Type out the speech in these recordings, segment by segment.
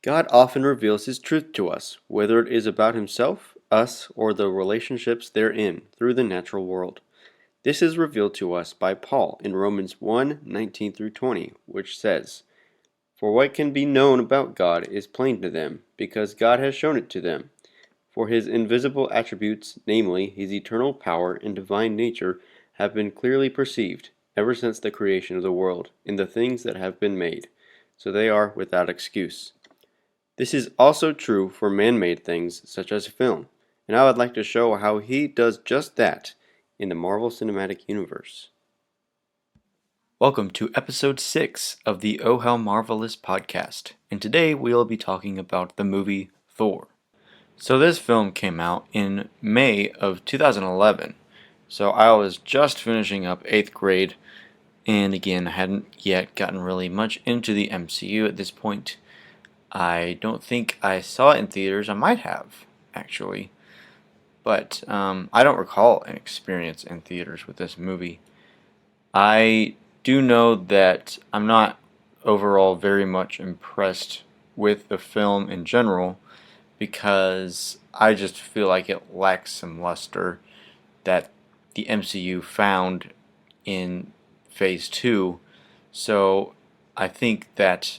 God often reveals His truth to us, whether it is about Himself, us, or the relationships therein, through the natural world. This is revealed to us by Paul in Romans 1:19 through 20, which says, "For what can be known about God is plain to them, because God has shown it to them. For His invisible attributes, namely, His eternal power and divine nature, have been clearly perceived, ever since the creation of the world, in the things that have been made, so they are without excuse." This is also true for man-made things such as film, and I would like to show how he does just that in the Marvel Cinematic Universe. Welcome to episode 6 of the Oh How Marvelous podcast, and today we'll be talking about the movie Thor. So this film came out in May of 2011, so I was just finishing up 8th grade, and again, I hadn't yet gotten really much into the MCU at this point. I don't think I saw it in theaters. I might have, actually. But I don't recall an experience in theaters with this movie. I do know that I'm not overall very much impressed with the film in general because I just feel like it lacks some luster that the MCU found in Phase 2. So I think that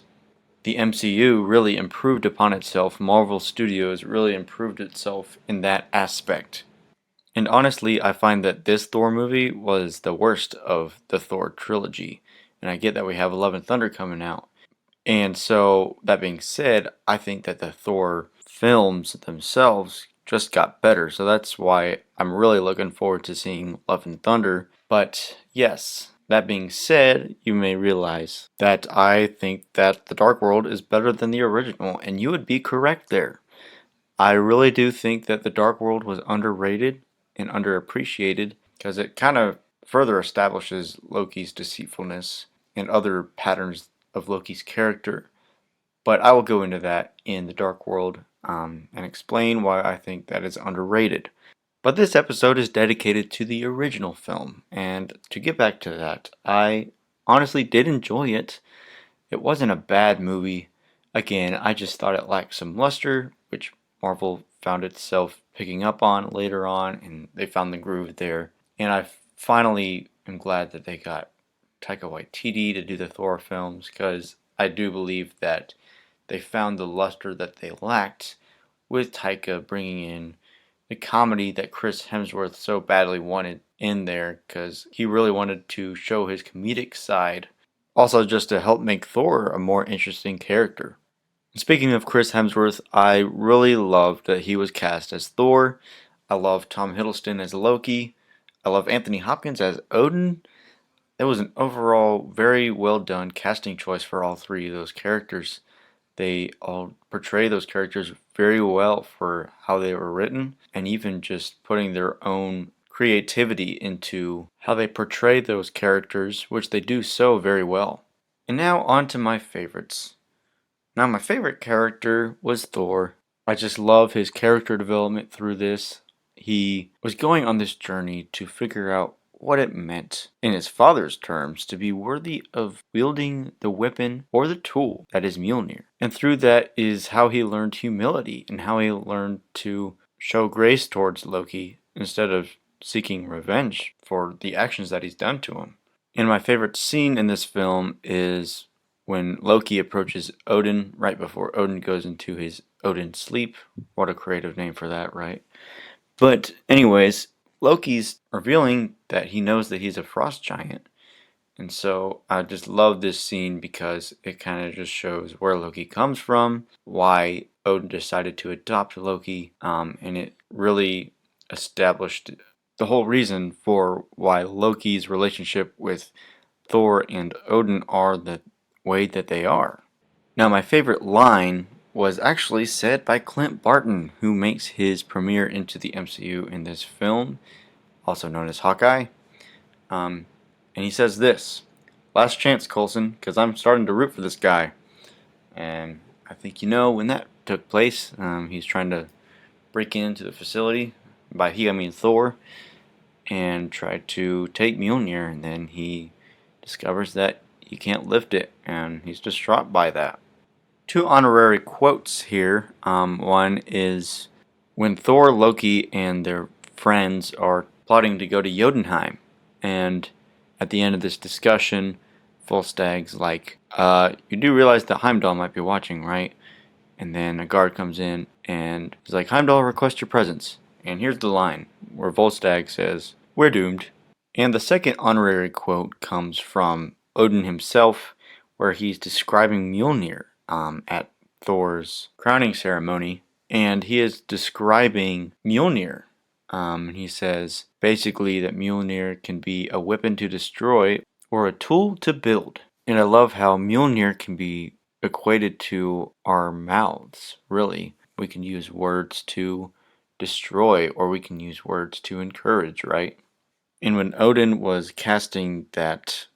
the MCU really improved upon itself. Marvel Studios really improved itself in that aspect. And honestly, I find that this Thor movie was the worst of the Thor trilogy. And I get that we have Love and Thunder coming out. And so, that being said, I think that the Thor films themselves just got better. So that's why I'm really looking forward to seeing Love and Thunder. But yes, that being said, you may realize that I think that The Dark World is better than the original, and you would be correct there. I really do think that The Dark World was underrated and underappreciated because it kind of further establishes Loki's deceitfulness and other patterns of Loki's character. But I will go into that in The Dark World and explain why I think that is underrated. But this episode is dedicated to the original film, and to get back to that, I honestly did enjoy it. It wasn't a bad movie. Again, I just thought it lacked some luster, which Marvel found itself picking up on later on, and they found the groove there. And I finally am glad that they got Taika Waititi to do the Thor films, because I do believe that they found the luster that they lacked with Taika bringing in the comedy that Chris Hemsworth so badly wanted in there, because he really wanted to show his comedic side. Also, just to help make Thor a more interesting character. Speaking of Chris Hemsworth, I really loved that he was cast as Thor. I love Tom Hiddleston as Loki. I love Anthony Hopkins as Odin. It was an overall very well done casting choice for all three of those characters. They all portray those characters very well for how they were written, and even just putting their own creativity into how they portray those characters, which they do so very well. And now on to my favorites. Now, my favorite character was Thor. I just love his character development through this. He was going on this journey to figure out what it meant, in his father's terms, to be worthy of wielding the weapon or the tool that is Mjolnir. And through that is how he learned humility and how he learned to show grace towards Loki instead of seeking revenge for the actions that he's done to him. And my favorite scene in this film is when Loki approaches Odin right before Odin goes into his Odin sleep. What a creative name for that, right? But anyways, Loki's revealing that he knows that he's a frost giant. And so I just love this scene because it kind of just shows where Loki comes from, why Odin decided to adopt Loki, and it really established the whole reason for why Loki's relationship with Thor and Odin are the way that they are. Now, my favorite line was actually said by Clint Barton, who makes his premiere into the MCU in this film, also known as Hawkeye. And he says this: "Last chance, Coulson, because I'm starting to root for this guy." And I think you know when that took place. He's trying to break into the facility. By he, I mean Thor. And try to take Mjolnir, and then he discovers that he can't lift it, and he's distraught by that. Two honorary quotes here. One is when Thor, Loki, and their friends are plotting to go to Jotunheim, and at the end of this discussion, Volstag's like, you do realize that Heimdall might be watching, right? And then a guard comes in and is like, Heimdall, request your presence. And here's the line where Volstagg says, we're doomed. And the second honorary quote comes from Odin himself, where he's describing Mjolnir at Thor's crowning ceremony. And he is describing Mjolnir. And he says basically that Mjolnir can be a weapon to destroy or a tool to build. And I love how Mjolnir can be equated to our mouths, really. We can use words to destroy, or we can use words to encourage, right? And when Odin was casting that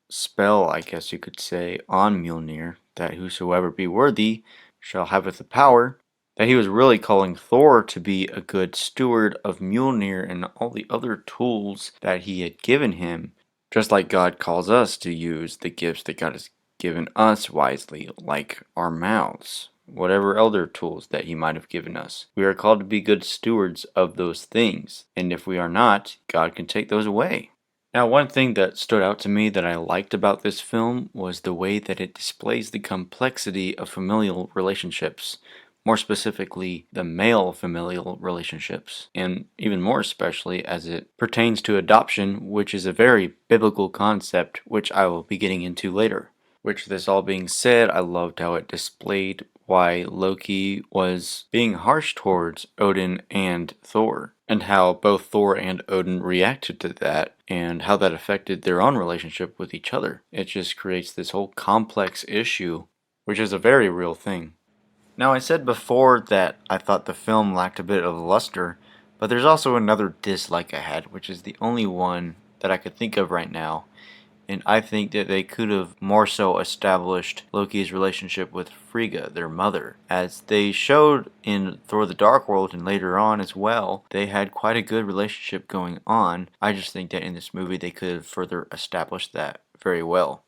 spell, I guess you could say, on Mjolnir, that whosoever be worthy shall have the power, that he was really calling Thor to be a good steward of Mjolnir and all the other tools that he had given him, just like God calls us to use the gifts that God has given us wisely, like our mouths, whatever other tools that he might have given us. We are called to be good stewards of those things, and if we are not, God can take those away. Now, one thing that stood out to me that I liked about this film was the way that it displays the complexity of familial relationships, more specifically, the male familial relationships, and even more especially as it pertains to adoption, which is a very biblical concept, which I will be getting into later. Which, this all being said, I loved how it displayed why Loki was being harsh towards Odin and Thor, and how both Thor and Odin reacted to that, and how that affected their own relationship with each other. It just creates this whole complex issue, which is a very real thing. Now, I said before that I thought the film lacked a bit of luster, but there's also another dislike I had, which is the only one that I could think of right now. And I think that they could have more so established Loki's relationship with Frigga, their mother. As they showed in Thor the Dark World and later on as well, they had quite a good relationship going on. I just think that in this movie they could have further established that very well.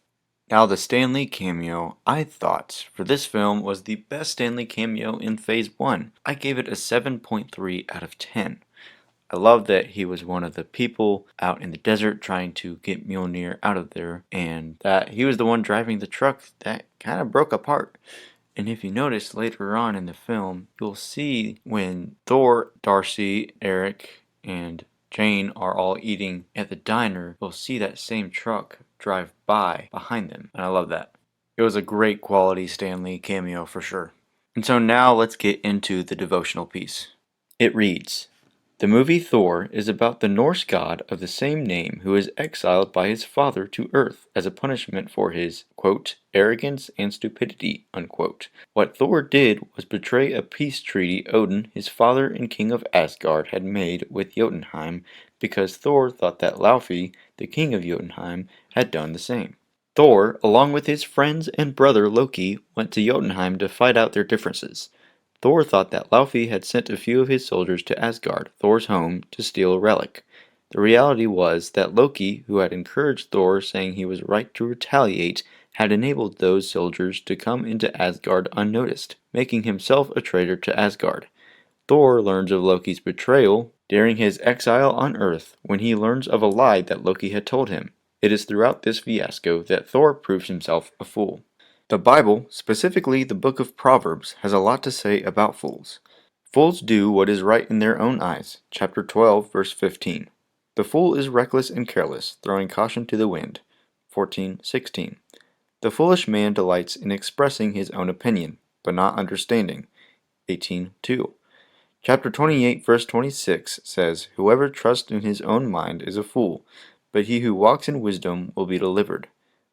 Now, the Stan Lee cameo, I thought, for this film was the best Stan Lee cameo in Phase 1. I gave it a 7.3 out of 10. I love that he was one of the people out in the desert trying to get Mjolnir out of there, and that he was the one driving the truck that kind of broke apart. And if you notice later on in the film, you'll see when Thor, Darcy, Eric, and Jane are all eating at the diner, you'll see that same truck drive by behind them, and I love that. It was a great quality Stan Lee cameo for sure. And so now let's get into the devotional piece. It reads, the movie Thor is about the Norse god of the same name who is exiled by his father to Earth as a punishment for his, quote, arrogance and stupidity, unquote. What Thor did was betray a peace treaty Odin, his father and king of Asgard, had made with Jotunheim because Thor thought that Laufey, the king of Jotunheim, had done the same. Thor, along with his friends and brother Loki, went to Jotunheim to fight out their differences. Thor thought that Laufey had sent a few of his soldiers to Asgard, Thor's home, to steal a relic. The reality was that Loki, who had encouraged Thor, saying he was right to retaliate, had enabled those soldiers to come into Asgard unnoticed, making himself a traitor to Asgard. Thor learns of Loki's betrayal during his exile on Earth when he learns of a lie that Loki had told him. It is throughout this fiasco that Thor proves himself a fool. The Bible, specifically the book of Proverbs, has a lot to say about fools. Fools do what is right in their own eyes. Chapter 12, verse 15. The fool is reckless and careless, throwing caution to the wind. 14:16. The foolish man delights in expressing his own opinion, but not understanding. 18:2. Chapter 28, verse 26 says, whoever trusts in his own mind is a fool, but he who walks in wisdom will be delivered.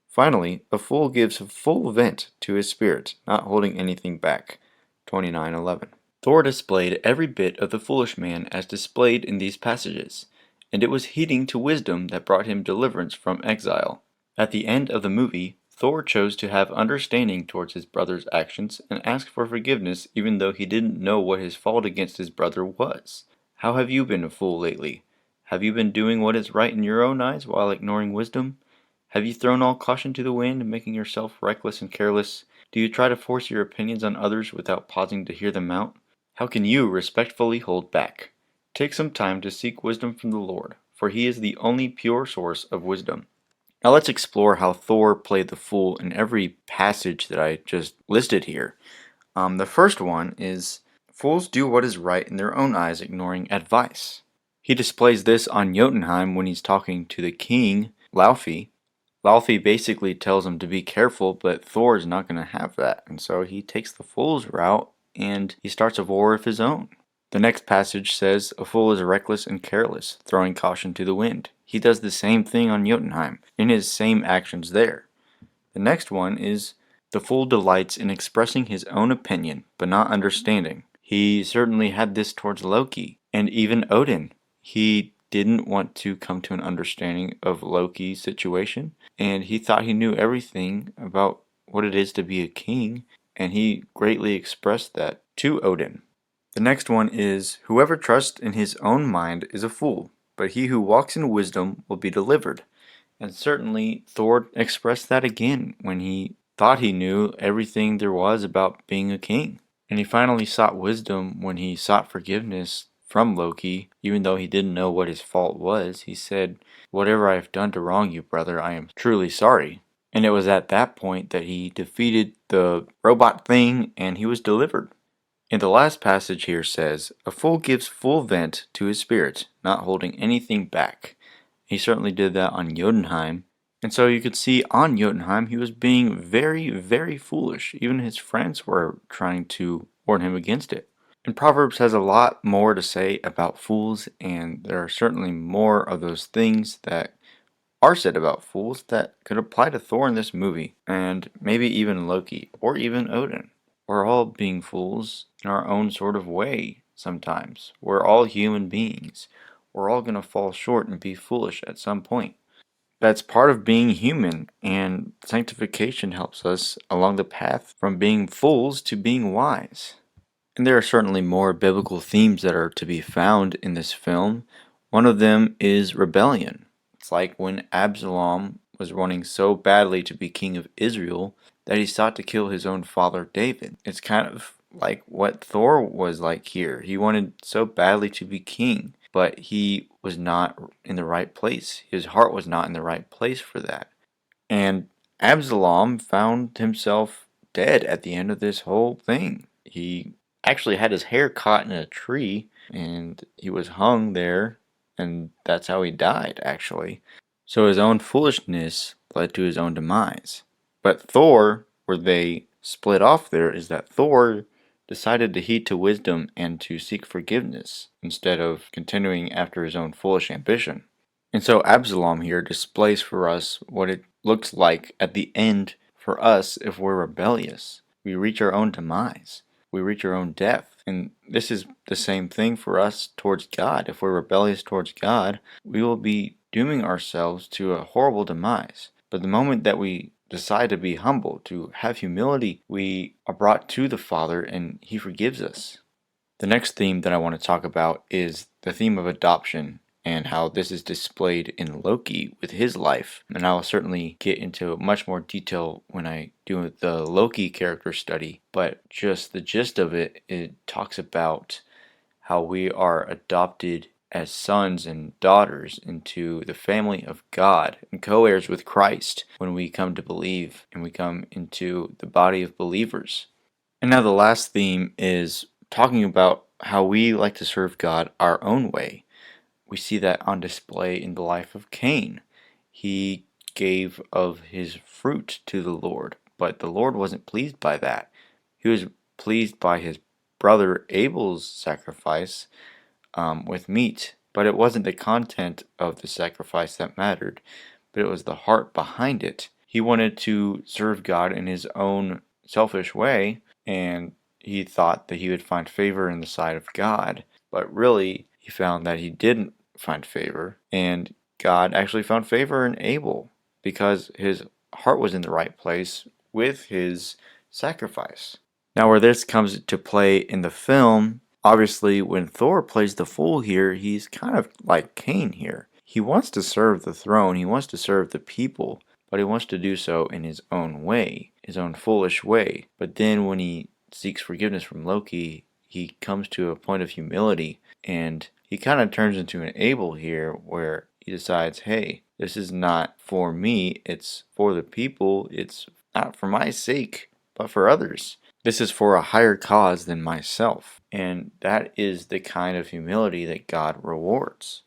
Finally, a fool gives full vent to his spirit, not holding anything back. 29:11. Thor displayed every bit of the foolish man as displayed in these passages, and it was heeding to wisdom that brought him deliverance from exile. At the end of the movie, Thor chose to have understanding towards his brother's actions and ask for forgiveness even though he didn't know what his fault against his brother was. How have you been a fool lately? Have you been doing what is right in your own eyes while ignoring wisdom? Have you thrown all caution to the wind, making yourself reckless and careless? Do you try to force your opinions on others without pausing to hear them out? How can you respectfully hold back? Take some time to seek wisdom from the Lord, for He is the only pure source of wisdom. Now let's explore how Thor played the fool in every passage that I just listed here. The first one is fools do what is right in their own eyes, ignoring advice. He displays this on Jotunheim when he's talking to the king, Laufey. Laufey basically tells him to be careful, but Thor is not going to have that, and so he takes the fool's route and he starts a war of his own. The next passage says, a fool is reckless and careless, throwing caution to the wind. He does the same thing on Jotunheim, in his same actions there. The next one is, the fool delights in expressing his own opinion, but not understanding. He certainly had this towards Loki, and even Odin. He didn't want to come to an understanding of Loki's situation, and he thought he knew everything about what it is to be a king, and he greatly expressed that to Odin. The next one is, whoever trusts in his own mind is a fool, but he who walks in wisdom will be delivered. And certainly Thor expressed that again when he thought he knew everything there was about being a king. And he finally sought wisdom when he sought forgiveness from Loki, even though he didn't know what his fault was. He said, whatever I have done to wrong you, brother, I am truly sorry. And it was at that point that he defeated the robot thing and he was delivered. And the last passage here says, a fool gives full vent to his spirit, not holding anything back. He certainly did that on Jotunheim. And so you could see on Jotunheim he was being very, very foolish. Even his friends were trying to warn him against it. And Proverbs has a lot more to say about fools, and there are certainly more of those things that are said about fools that could apply to Thor in this movie, and maybe even Loki, or even Odin. We're all being fools in our own sort of way sometimes. We're all human beings. We're all going to fall short and be foolish at some point. That's part of being human, and sanctification helps us along the path from being fools to being wise. And there are certainly more biblical themes that are to be found in this film. One of them is rebellion. It's like when Absalom was wanting so badly to be king of Israel that he sought to kill his own father David. It's kind of like what Thor was like here. He wanted so badly to be king, but he was not in the right place. His heart was not in the right place for that. And Absalom found himself dead at the end of this whole thing. He actually had his hair caught in a tree and he was hung there, and that's how he died, actually. So his own foolishness led to his own demise. But Thor, where they split off there, is that Thor decided to heed to wisdom and to seek forgiveness instead of continuing after his own foolish ambition. And so Absalom here displays for us what it looks like at the end for us if we're rebellious. We reach our own demise. We reach our own death. And this is the same thing for us towards God. If we're rebellious towards God, we will be dooming ourselves to a horrible demise. But the moment that we decide to be humble, to have humility, we are brought to the Father and He forgives us. The next theme that I want to talk about is the theme of adoption and how this is displayed in Loki with his life. And I will certainly get into much more detail when I do the Loki character study. But just the gist of it, it talks about how we are adopted as sons and daughters into the family of God and co-heirs with Christ when we come to believe and we come into the body of believers. And now the last theme is talking about how we like to serve God our own way. We see that on display in the life of Cain. He gave of his fruit to the Lord, but the Lord wasn't pleased by that. He was pleased by his brother Abel's sacrifice with meat, but it wasn't the content of the sacrifice that mattered, but it was the heart behind it. He wanted to serve God in his own selfish way, and he thought that he would find favor in the sight of God, but really he found that he didn't find favor, and God actually found favor in Abel because his heart was in the right place with his sacrifice. Now, where this comes to play in the film, obviously when Thor plays the fool here, he's kind of like Cain here. He wants to serve the throne, he wants to serve the people, but he wants to do so in his own way. his own foolish way. But then when he seeks forgiveness from Loki, he comes to a point of humility, and he kind of turns into an Abel here, where he decides, hey, this is not for me, it's for the people, it's not for my sake, but for others. This is for a higher cause than myself. And that is the kind of humility that God rewards.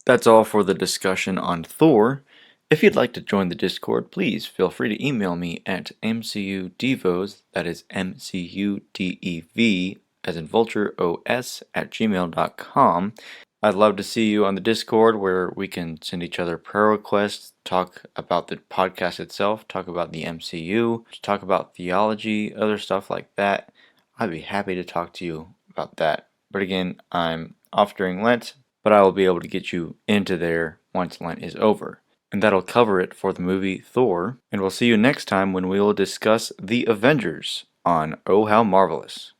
That's all for the discussion on Thor. If you'd like to join the Discord, please feel free to email me at mcudevos, that is MCUDEV, as in vulture OS, at gmail.com. I'd love to see you on the Discord, where we can send each other prayer requests, talk about the podcast itself, talk about the MCU, talk about theology, other stuff like that. I'd be happy to talk to you about that. But again, I'm off during Lent, but I will be able to get you into there once Lent is over. And that'll cover it for the movie Thor, and we'll see you next time when we will discuss The Avengers on Oh How Marvelous.